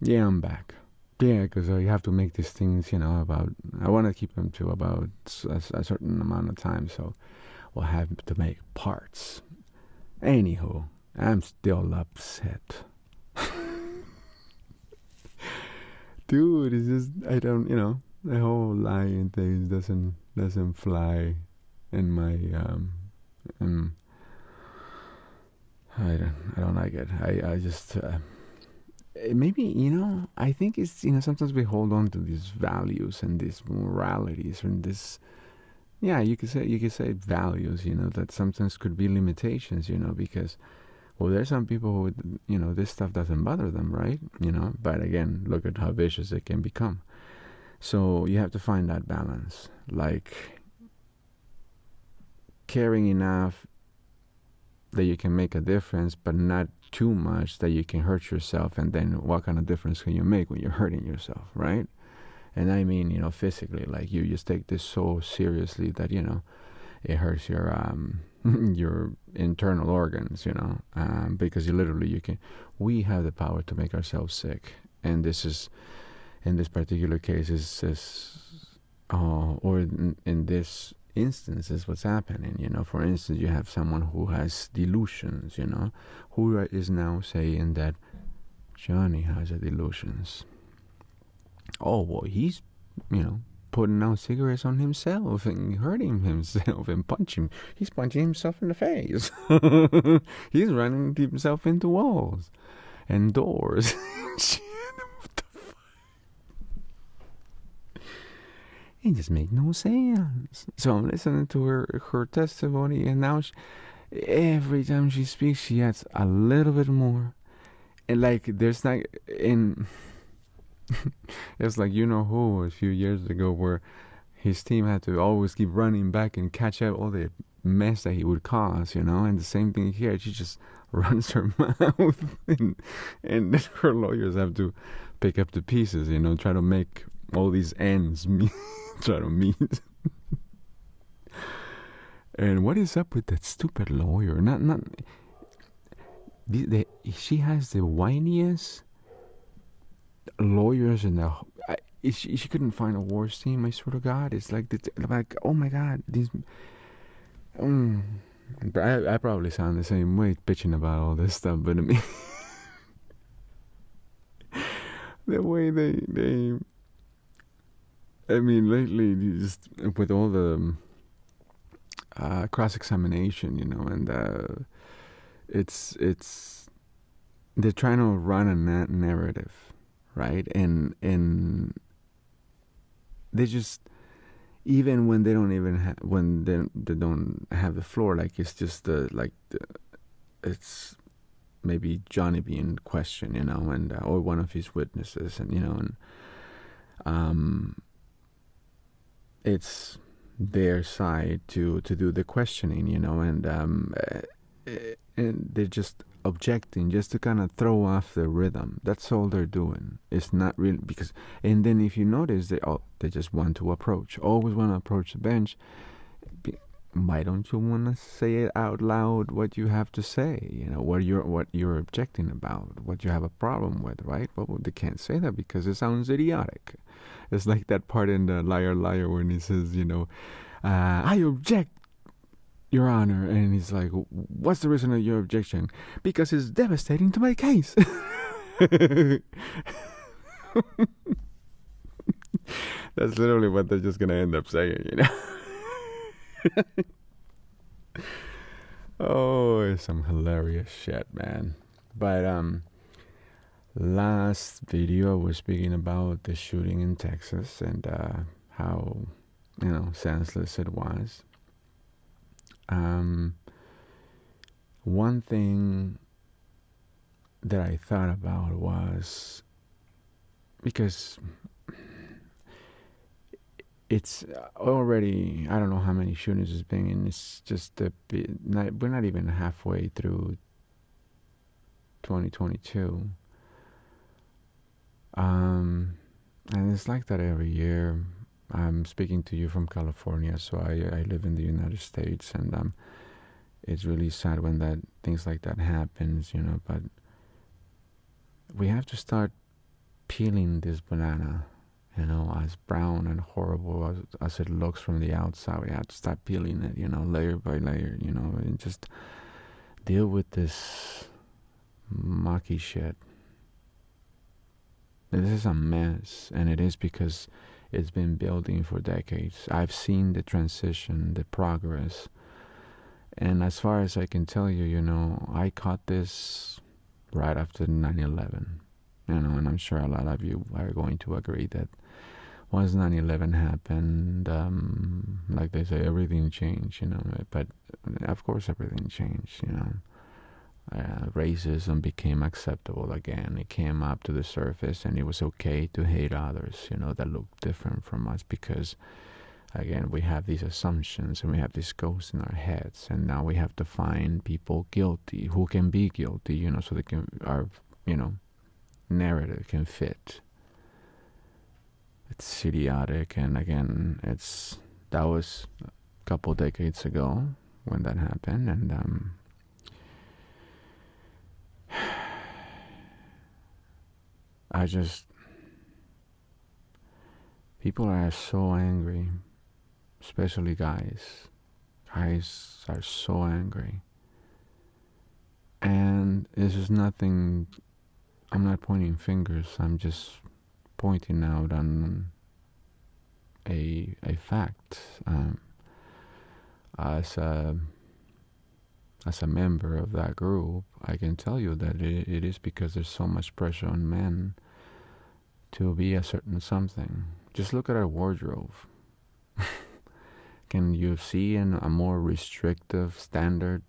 Yeah, I'm back. Yeah, because you have to make these things, about. I want to keep them to about a certain amount of time, so we'll have to make parts. Anywho, I'm still upset. Dude, it's just, I don't, the whole lying thing doesn't fly in my, in, I don't like it. I just, maybe, I think it's, sometimes we hold on to these values and these moralities and this, yeah, you could say values, that sometimes could be limitations, because, well, there's some people who, this stuff doesn't bother them, right? But again, look at how vicious it can become. So you have to find that balance, like caring enough that you can make a difference, but not too much that you can hurt yourself. And then what kind of difference can you make when you're hurting yourself, right? And I mean, physically, like you just take this so seriously that, it hurts your your internal organs, because we have the power to make ourselves sick. And this is, in this particular case, or in this instance is what's happening. For instance, you have someone who has delusions, who is now saying that Johnny has a delusions. Oh, well, he's, putting out cigarettes on himself and hurting himself and he's punching himself in the face. He's running himself into walls and doors. It just makes no sense. So I'm listening to her testimony, and now every time she speaks, she adds a little bit more. And like, there's like, it's like, who, a few years ago, where his team had to always keep running back and catch up all the mess that he would cause, and the same thing here. She just runs her mouth, and then her lawyers have to pick up the pieces, try to make all these ends meet. Try to meet. And what is up with that stupid lawyer? Not. She has the whiniest lawyers in the. She couldn't find a worse team. I swear to God, it's like oh my God, these. I probably sound the same way bitching about all this stuff, but I mean, the way they. I mean, lately, just with all the cross-examination, and it's they're trying to run a narrative, right? And they just, even when they don't even when they don't have the floor, like it's just it's maybe Johnny being questioned, and or one of his witnesses, and it's their side to do the questioning, and they're just objecting just to kind of throw off the rhythm. That's all they're doing. It's not really because. And then if you notice, they just want to always want to approach the bench. Why don't you want to say it out loud? What you have to say, what you're objecting about, what you have a problem with, right? Well, they can't say that because it sounds idiotic. It's like that part in the Liar Liar when he says, I object, Your Honor, and he's like, what's the reason of your objection? Because it's devastating to my case. That's literally what they're just gonna end up saying, Oh, it's some hilarious shit, man. But last video I was speaking about the shooting in Texas and how senseless it was. One thing that I thought about was because it's already, I don't know how many shootings it's been, and it's just we're not even halfway through 2022. And it's like that every year. I'm speaking to you from California, so I live in the United States, and it's really sad when things like that happens, but we have to start peeling this banana, as brown and horrible as it looks from the outside. We have to start peeling it, layer by layer, and just deal with this mucky shit. This is a mess, and it is because it's been building for decades. I've seen the transition, the progress, and as far as I can tell you, I caught this right after 9/11, and I'm sure a lot of you are going to agree that once 9/11 happened, like they say, everything changed, but of course everything changed, racism became acceptable again. It came up to the surface, and it was okay to hate others, that looked different from us, because again, we have these assumptions and we have these ghosts in our heads, and now we have to find people guilty who can be guilty, so they can, our, narrative can fit. It's idiotic, and again, that was a couple decades ago when that happened, and people are so angry, especially guys. Guys are so angry. And this is nothing, I'm not pointing fingers, I'm just pointing out on a fact. As a member of that group, I can tell you that it is because there's so much pressure on men to be a certain something. Just look at our wardrobe. Can you see a more restrictive standard?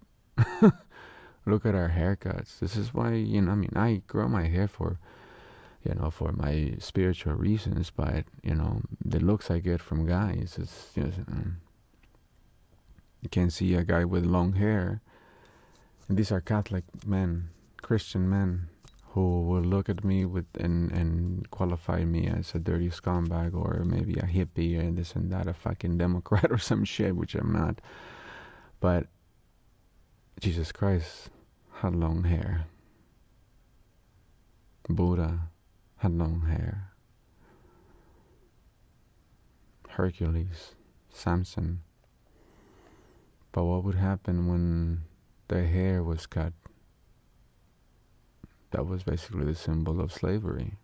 Look at our haircuts. This is why, I grow my hair for my spiritual reasons, but, the looks I get from guys, it's just, you can see a guy with long hair. And these are Catholic men, Christian men, who will look at me and qualify me as a dirty scumbag, or maybe a hippie and this and that, a fucking Democrat or some shit, which I'm not. But Jesus Christ had long hair. Buddha had long hair. Hercules, Samson. But what would happen when their hair was cut? That was basically the symbol of slavery.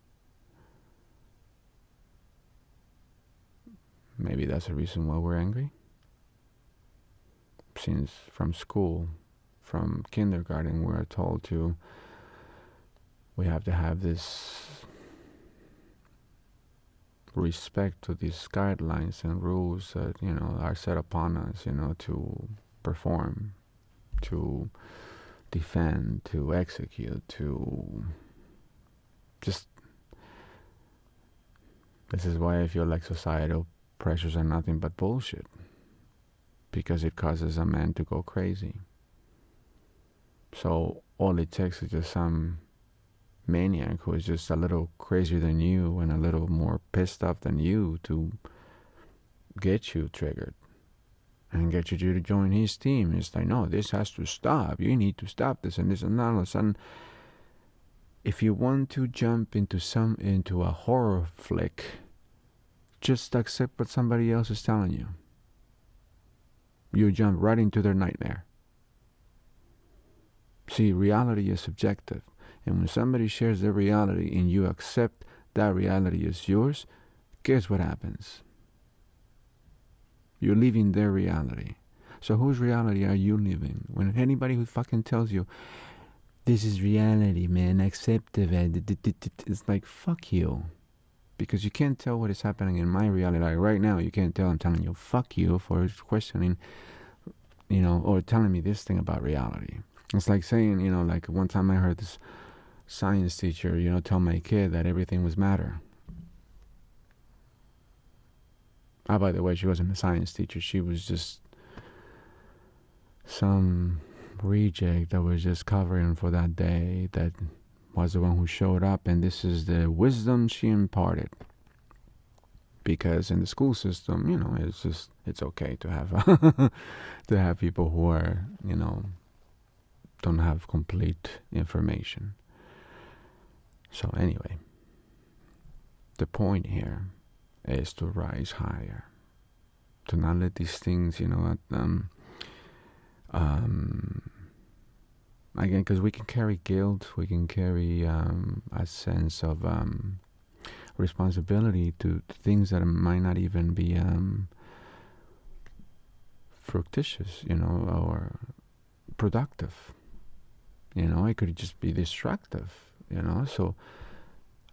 Maybe that's the reason why we're angry. Since from school, from kindergarten, we're told we have to have this respect to these guidelines and rules that, are set upon us, to perform, to defend, to execute, to just... This is why I feel like societal pressures are nothing but bullshit, because it causes a man to go crazy. So all it takes is just some maniac who is just a little crazier than you and a little more pissed off than you to get you triggered and get you to join his team. It's like, no, this has to stop. You need to stop this and this, and all of a sudden, if you want to jump into a horror flick, just accept what somebody else is telling you. You jump right into their nightmare. See, reality is subjective. And when somebody shares their reality and you accept that reality as yours, guess what happens? You're living their reality. So whose reality are you living? When anybody who fucking tells you, this is reality, man, accept it, it's like, fuck you. Because you can't tell what is happening in my reality. Like right now, you can't tell. I'm telling you, fuck you for questioning, or telling me this thing about reality. It's like saying, like one time I heard this science teacher, tell my kid that everything was matter. By the way, she wasn't a science teacher. She was just some reject that was just covering for that day, that was the one who showed up, and this is the wisdom she imparted. Because in the school system, it's okay to have to have people who are, don't have complete information. So anyway, The point here is to rise higher, to not let these things, again, because we can carry guilt, we can carry a sense of responsibility to things that might not even be fructitious, or productive. It could just be destructive, So,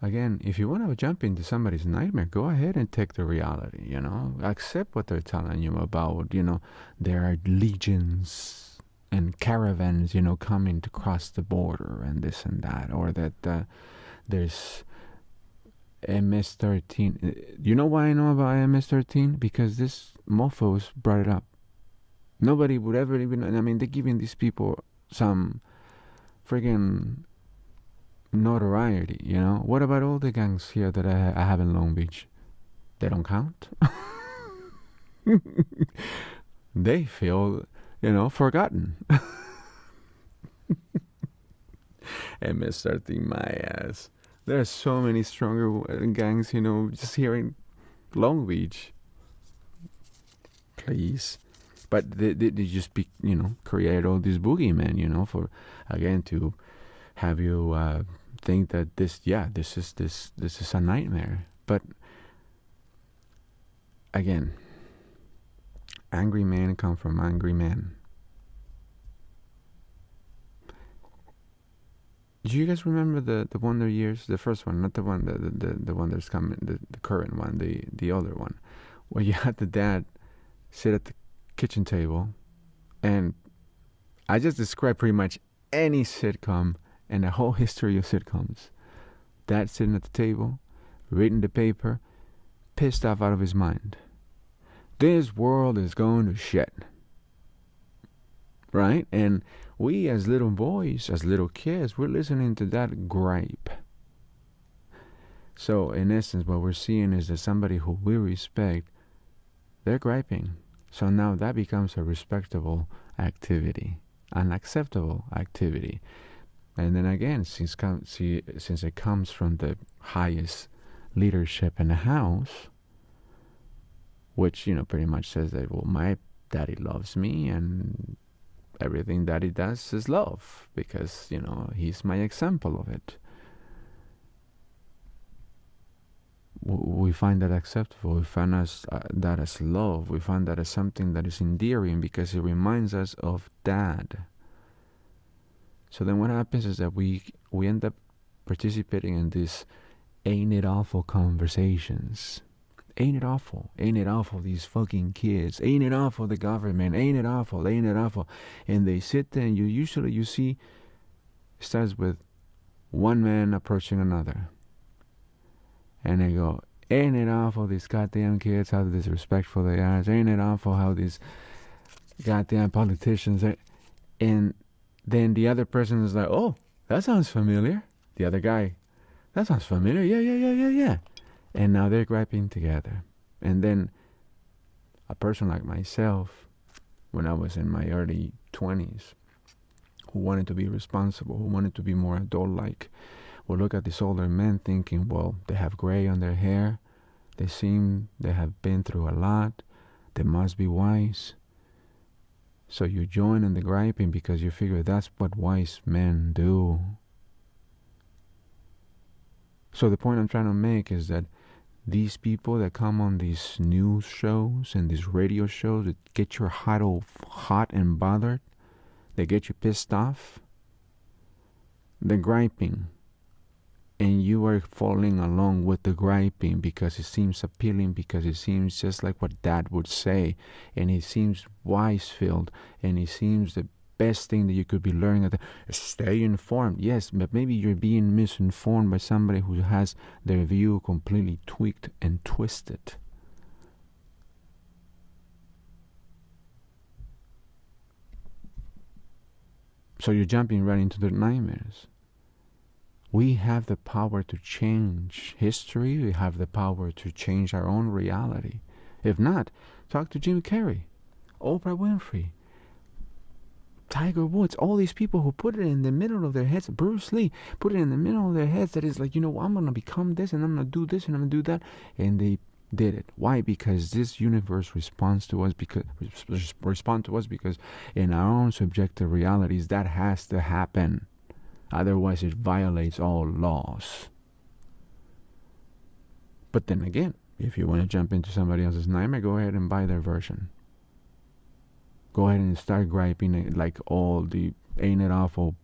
again, if you want to jump into somebody's nightmare, go ahead and take the reality, Accept what they're telling you about, there are legions and caravans, coming to cross the border and this and that, or that there's MS-13. You know why I know about MS-13? Because this mofos brought it up. Nobody would ever even, they're giving these people some friggin' notoriety, What about all the gangs here that I have in Long Beach? They don't count? They feel, forgotten. MS-13, my ass. There are so many stronger gangs, just here in Long Beach. Please. But they just create all these boogeymen, for, again, to have you think that this is a nightmare. But again, angry men come from angry men. Do you guys remember the Wonder Years, the first one, not the one the one that's coming, the current one, the other one, where you had the dad sit at the kitchen table, and I just described pretty much any sitcom and the whole history of sitcoms. Dad sitting at the table, reading the paper, pissed off out of his mind. This world is going to shit. Right? And we as little boys, as little kids, we're listening to that gripe. So in essence, what we're seeing is that somebody who we respect, they're griping. So now that becomes a respectable activity, an acceptable activity. And then again, since it comes from the highest leadership in the house, which, pretty much says that, well, my daddy loves me and everything daddy does is love because, he's my example of it. We find that acceptable. We find that as love. We find that as something that is endearing because it reminds us of dad. So then what happens is that we end up participating in these ain't it awful conversations. Ain't it awful? Ain't it awful, these fucking kids? Ain't it awful, the government? Ain't it awful? Ain't it awful? And they sit there and you see, it starts with one man approaching another. And they go, ain't it awful, these goddamn kids, how disrespectful they are? Ain't it awful how these goddamn politicians are? And then the other person is like, oh, that sounds familiar. The other guy, that sounds familiar. Yeah. And now they're griping together. And then a person like myself, when I was in my early 20s, who wanted to be responsible, who wanted to be more adult-like, would look at these older men thinking, well, they have gray on their hair. They have been through a lot. They must be wise. So you join in the griping because you figure that's what wise men do. So the point I'm trying to make is that these people that come on these news shows and these radio shows that get you hot and bothered, they get you pissed off, they're griping. And you are following along with the griping because it seems appealing, because it seems just like what dad would say. And it seems wise-filled. And it seems the best thing that you could be learning. Stay informed. Yes, but maybe you're being misinformed by somebody who has their view completely tweaked and twisted. So you're jumping right into their nightmares. We have the power to change history. We have the power to change our own reality. If not, talk to Jim Carrey, Oprah Winfrey, Tiger Woods, all these people who put it in the middle of their heads, Bruce Lee put it in the middle of their heads that is like, I'm going to become this and I'm going to do this and I'm going to do that. And they did it. Why? Because this universe responds to us because in our own subjective realities, that has to happen. Otherwise, it violates all laws. But then again, if you want to jump into somebody else's nightmare, go ahead and buy their version. Go ahead and start griping like all the ain't it awful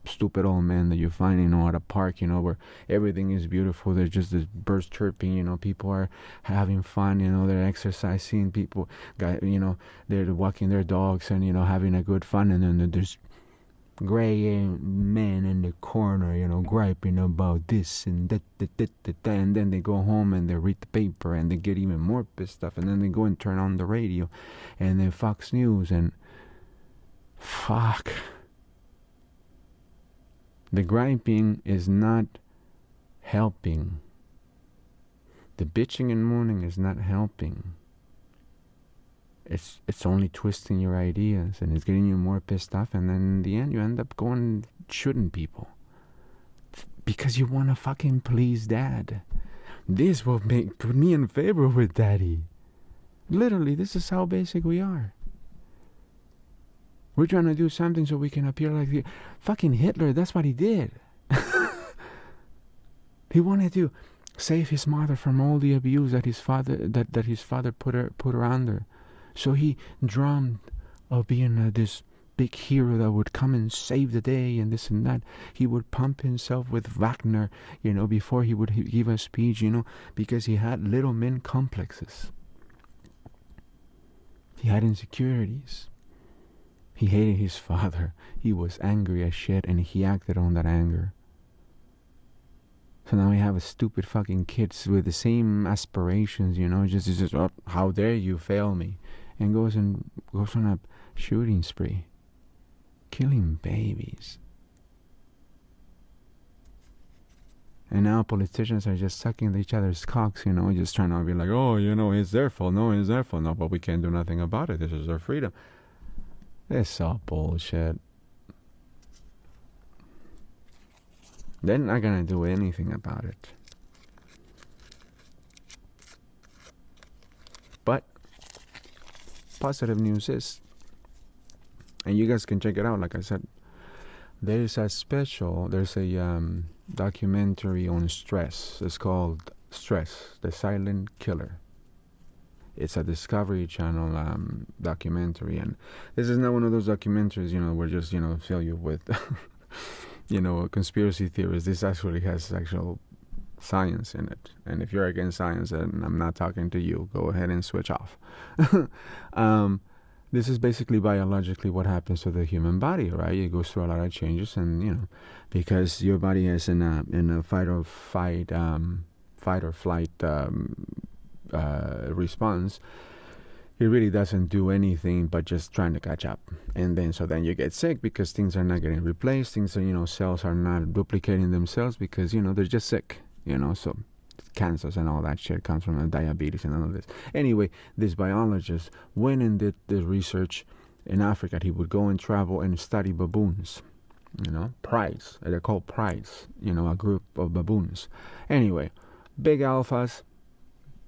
stupid old men that you find, at a park, where everything is beautiful. There's just this birds chirping, people are having fun, they're exercising, people, they're walking their dogs and, having a good fun. And then there's gray men in the corner, griping about this and that, and then they go home and they read the paper and they get even more pissed off, and then they go and turn on the radio and then Fox News and fuck. The griping is not helping. The bitching and moaning is not helping. It's only twisting your ideas and it's getting you more pissed off, and then in the end you end up going shooting people because you want to fucking please dad. This will put me in favor with daddy. Literally, this is how basic we are. We're trying to do something so we can appear like the fucking Hitler. That's what he did. He wanted to save his mother from all the abuse that his father put her under. So he dreamed of being this big hero that would come and save the day and this and that. He would pump himself with Wagner, before he would give a speech, because he had little men complexes. He had insecurities. He hated his father. He was angry as shit and he acted on that anger. So now we have a stupid fucking kids with the same aspirations, just oh, how dare you fail me, and goes on a shooting spree, killing babies. And now politicians are just sucking each other's cocks, just trying to be like, oh, it's their fault. No, it's their fault. No, but we can't do nothing about it. This is their freedom. It's all bullshit. They're not gonna do anything about it. But positive news is, and you guys can check it out, like I said, there's a documentary on stress. It's called Stress, the Silent Killer. It's a Discovery Channel documentary, and this is not one of those documentaries, where just, fill you with, conspiracy theories. This actually has actual science in it. And if you're against science, and I'm not talking to you, go ahead and switch off. This is basically biologically what happens to the human body, right? It goes through a lot of changes, and because your body is in a fight or flight response, it really doesn't do anything but just trying to catch up. And then you get sick because things are not getting replaced. Things are, cells are not duplicating themselves because, they're just sick, so cancers and all that shit comes from diabetes and all of this. Anyway, this biologist went and did the research in Africa. He would go and travel and study baboons, prides. They're called prides, a group of baboons. Anyway, big alphas.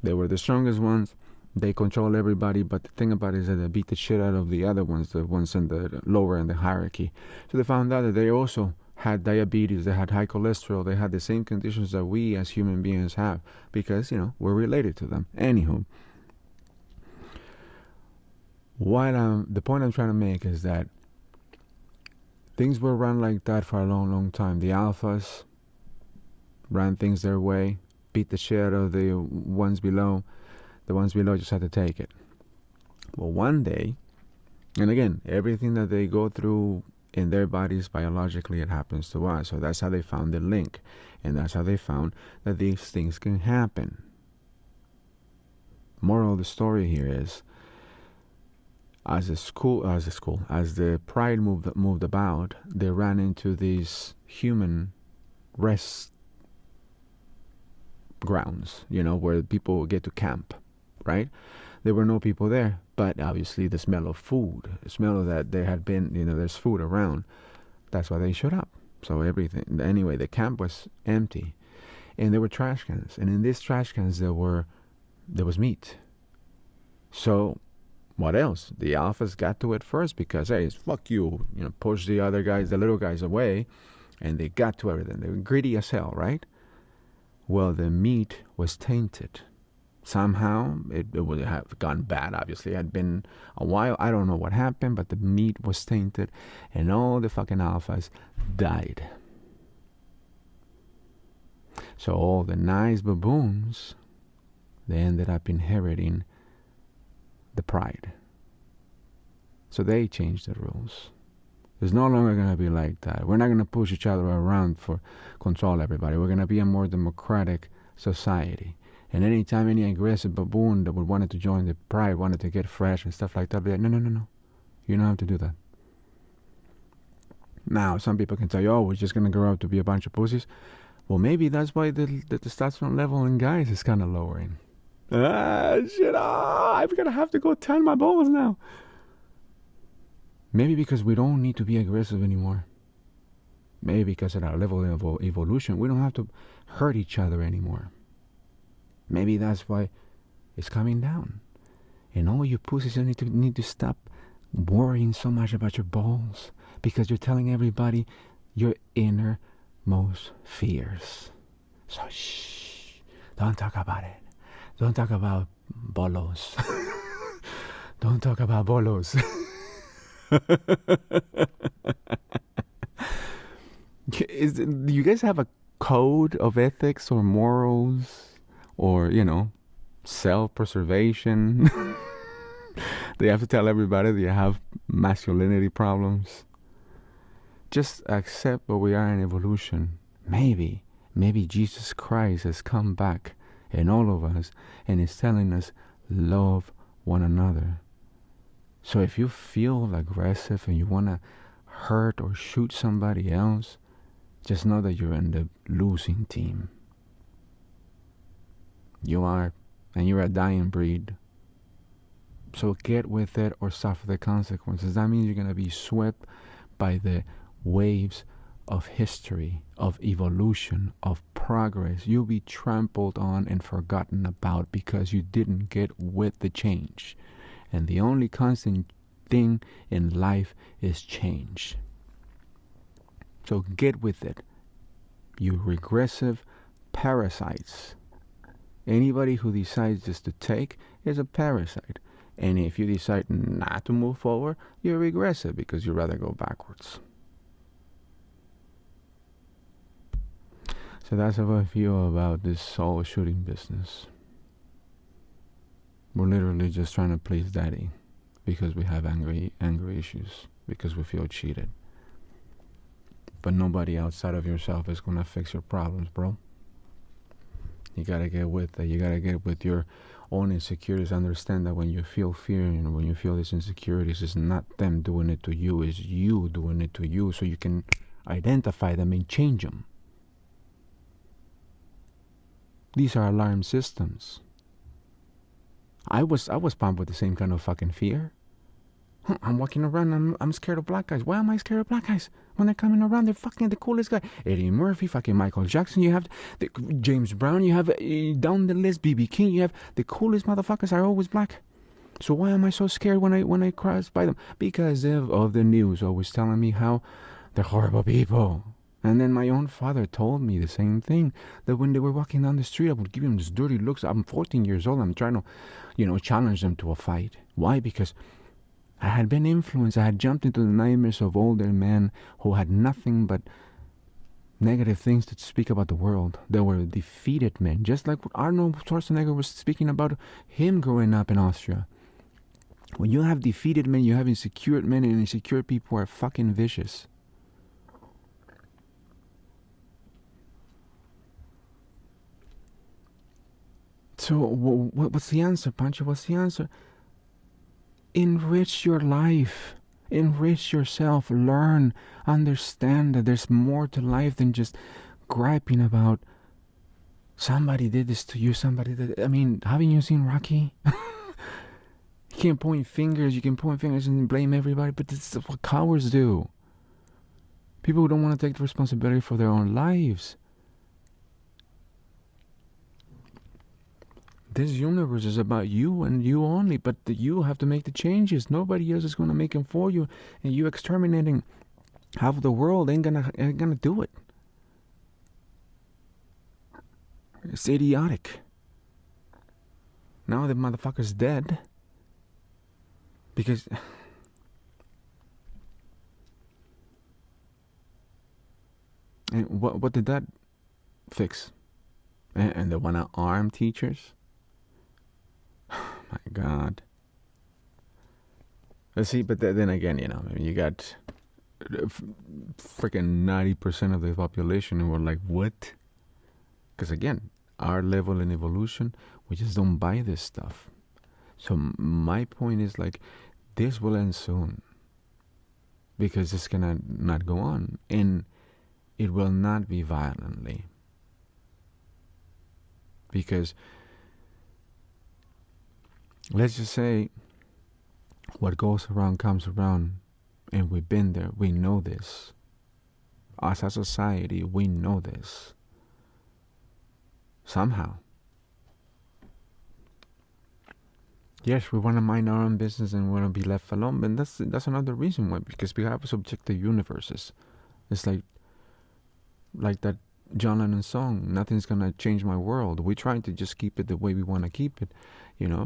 They were the strongest ones. They control everybody, but the thing about it is that they beat the shit out of the other ones, the ones in the lower in the hierarchy. So they found out that they also had diabetes, they had high cholesterol, they had the same conditions that we as human beings have because, we're related to them. Anywho, the point I'm trying to make is that things were run like that for a long, long time. The alphas ran things their way, beat the shit out of the ones below. The ones below just had to take it. Well, one day, and again, everything that they go through in their bodies biologically, it happens to us. So that's how they found the link. And that's how they found that these things can happen. Moral of the story here is, as the pride moved about, they ran into these human rest grounds, where people get to camp right? There were no people there, but obviously the smell of food, the smell of that there had been, there's food around. That's why they showed up. So everything, anyway, the camp was empty, and there were trash cans, and in these trash cans there was meat. So what else? The alphas got to it first because, hey, it's fuck you, push the other guys, the little guys away, and they got to everything. They were greedy as hell, right? Well, the meat was tainted. Somehow it would have gone bad. Obviously, it had been a while. I don't know what happened, but the meat was tainted, and all the fucking alphas died. So all the nice baboons, they ended up inheriting the pride. So they changed the rules. It's no longer going to be like that. We're not going to push each other around for control everybody. We're going to be a more democratic society. And anytime any aggressive baboon that would wanted to join the pride, wanted to get fresh and stuff like that, be like, no. You don't have to do that. Now, some people can tell you, we're just going to grow up to be a bunch of pussies. Well, maybe that's why the testosterone level in guys is kind of lowering. Shit, I'm going to have to go tan my balls now. Maybe because we don't need to be aggressive anymore. Maybe because at our level of evolution, we don't have to hurt each other anymore. Maybe that's why it's coming down. And all you pussies need to stop worrying so much about your balls, because you're telling everybody your innermost fears. So shh, don't talk about it. Don't talk about bolos. Don't talk about bolos. Do you guys have a code of ethics or morals? Or, self-preservation? They have to tell everybody that you have masculinity problems. Just accept what we are in evolution. Maybe Jesus Christ has come back in all of us and is telling us, love one another. So if you feel aggressive and you want to hurt or shoot somebody else, just know that you're in the losing team. You are, and you're a dying breed. So get with it or suffer the consequences. That means you're going to be swept by the waves of history, of evolution, of progress. You'll be trampled on and forgotten about because you didn't get with the change. And the only constant thing in life is change. So get with it. You regressive parasites. Anybody who decides just to take is a parasite. And if you decide not to move forward, you're regressive because you'd rather go backwards. So that's how I feel about this soul shooting business. We're literally just trying to please daddy because we have angry issues, because we feel cheated. But nobody outside of yourself is going to fix your problems, bro. You gotta get with it. You gotta get with your own insecurities. Understand that when you feel fear and when you feel these insecurities, it's not them doing it to you, it's you doing it to you, so you can identify them and change them. These are alarm systems. I was pumped with the same kind of fucking fear. I'm walking around, I'm scared of black guys. Why am I scared of black guys? When they're coming around, they're fucking the coolest guy. Eddie Murphy, fucking Michael Jackson, you have the James Brown, you have down the list, B.B. King, you have the coolest motherfuckers are always black. So why am I so scared when I cross by them? Because of the news always telling me how they're horrible people. And then my own father told me the same thing, that when they were walking down the street, I would give them these dirty looks. I'm 14 years old, I'm trying to, challenge them to a fight. Why? Because I had been influenced. I had jumped into the nightmares of older men who had nothing but negative things to speak about the world. They were defeated men, just like Arnold Schwarzenegger was speaking about him growing up in Austria. When you have defeated men, you have insecure men, and insecure people are fucking vicious. So what's the answer, Pancho? What's the answer? Enrich your life. Enrich yourself. Learn. Understand that there's more to life than just griping about Somebody did this to you. Somebody did. I mean, haven't you seen Rocky? You can't point fingers. You can point fingers and blame everybody, but this is what cowards do. People who don't want to take the responsibility for their own lives. This universe is about you and you only, but you have to make the changes. Nobody else is going to make them for you, and you exterminating half of the world ain't gonna do it. It's idiotic. Now the motherfucker's dead because and what did that fix? And they want to arm teachers? My God. Let's see, but then again, I mean, you got freaking 90% of the population who are like, what? Because again, our level in evolution, we just don't buy this stuff. So my point is like, this will end soon. Because it's gonna not go on. And it will not be violently. Because let's just say what goes around comes around, and we've been there. We know this. As a society, we know this. Somehow. Yes, we want to mind our own business and we want to be left alone, but that's another reason why. Because we have subjective universes. It's like that John Lennon song, nothing's gonna change my world. We're trying to just keep it the way we want to keep it,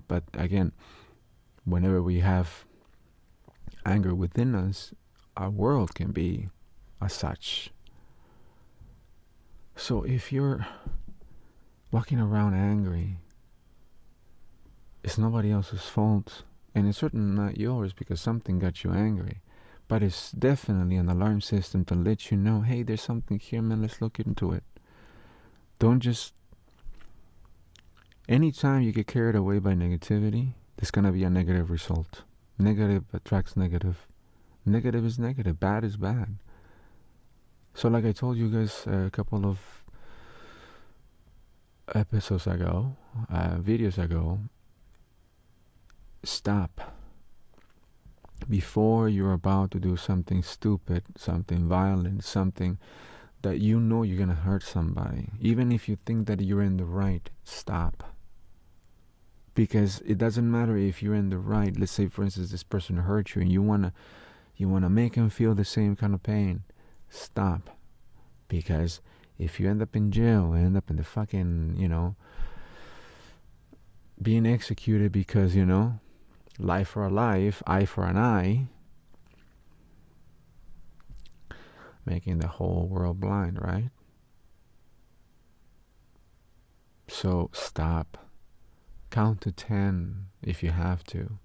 but again, whenever we have anger within us, our world can be as such. So if you're walking around angry, it's nobody else's fault, and it's certainly not yours because something got you angry. But it's definitely an alarm system to let you know, hey, there's something here, man, let's look into it. Don't just... Anytime you get carried away by negativity, there's going to be a negative result. Negative attracts negative. Negative is negative. Bad is bad. So like I told you guys a couple of episodes ago, videos ago, stop. Before you're about to do something stupid, something violent, something that you know you're going to hurt somebody, even if you think that you're in the right, stop. Because it doesn't matter if you're in the right. Let's say, for instance, this person hurt you and you want to make him feel the same kind of pain. Stop. Because if you end up in jail, end up in the fucking, being executed because, life for a life, eye for an eye, making the whole world blind, right? So stop. Count to 10 if you have to.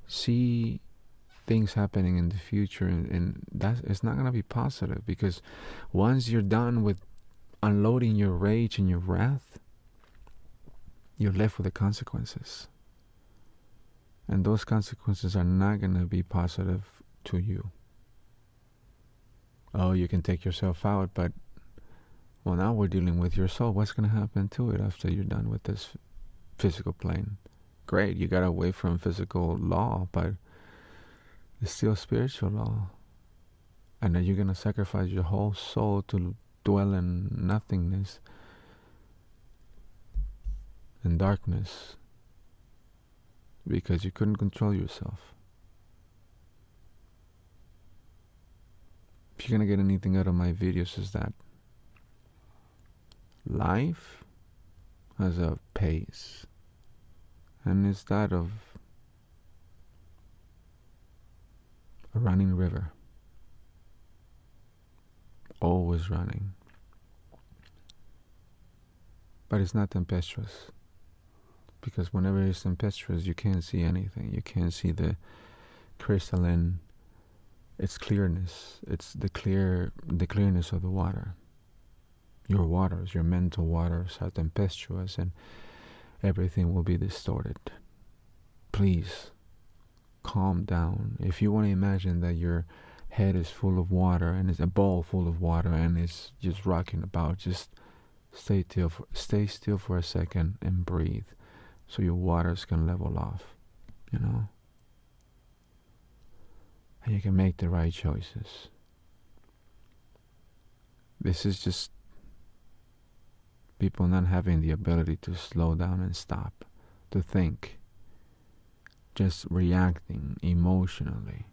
See things happening in the future, and it's not going to be positive, because once you're done with unloading your rage and your wrath, you're left with the consequences. And those consequences are not going to be positive to you. Oh, you can take yourself out, but, well, now we're dealing with your soul. What's going to happen to it after you're done with this physical plane? Great, you got away from physical law, but it's still spiritual law. And are you going to sacrifice your whole soul to dwell in nothingness and darkness because you couldn't control yourself? If you're going to get anything out of my videos, is that life has a pace, and it's that of a running river, always running. But it's not tempestuous, because whenever it's tempestuous, you can't see anything. You can't see the crystalline, its clearness. It's the clearness of the water. Your waters, your mental waters are tempestuous, and everything will be distorted. Please, calm down. If you want to imagine that your head is full of water, and it's a bowl full of water, and it's just rocking about, just Stay still for a second and breathe, so your waters can level off. You know, and you can make the right choices. This is just people not having the ability to slow down and stop, to think, just reacting emotionally.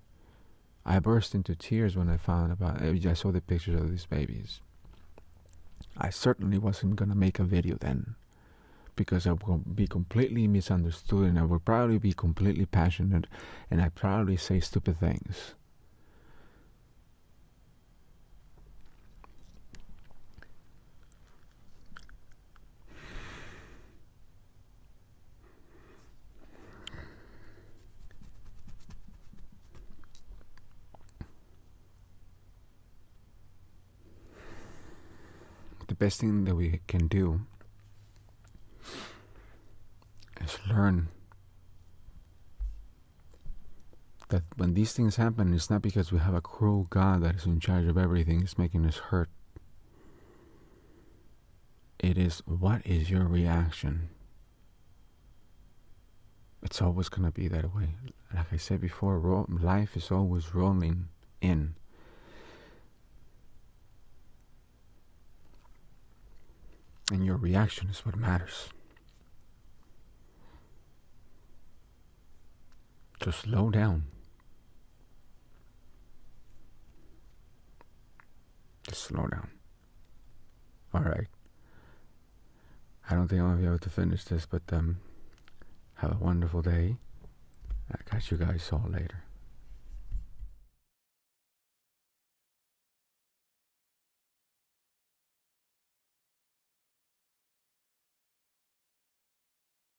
I burst into tears when I saw the pictures of these babies. I certainly wasn't going to make a video then, because I would be completely misunderstood, and I would probably be completely passionate, and I'd probably say stupid things. The best thing that we can do is learn that when these things happen, it's not because we have a cruel God that is in charge of everything, is making us hurt. It is, what is your reaction? It's always going to be that way. Like I said before, life is always rolling in. And your reaction is what matters. Just slow down. Just slow down. Alright. I don't think I'm going to be able to finish this, but have a wonderful day. I'll catch you guys all later.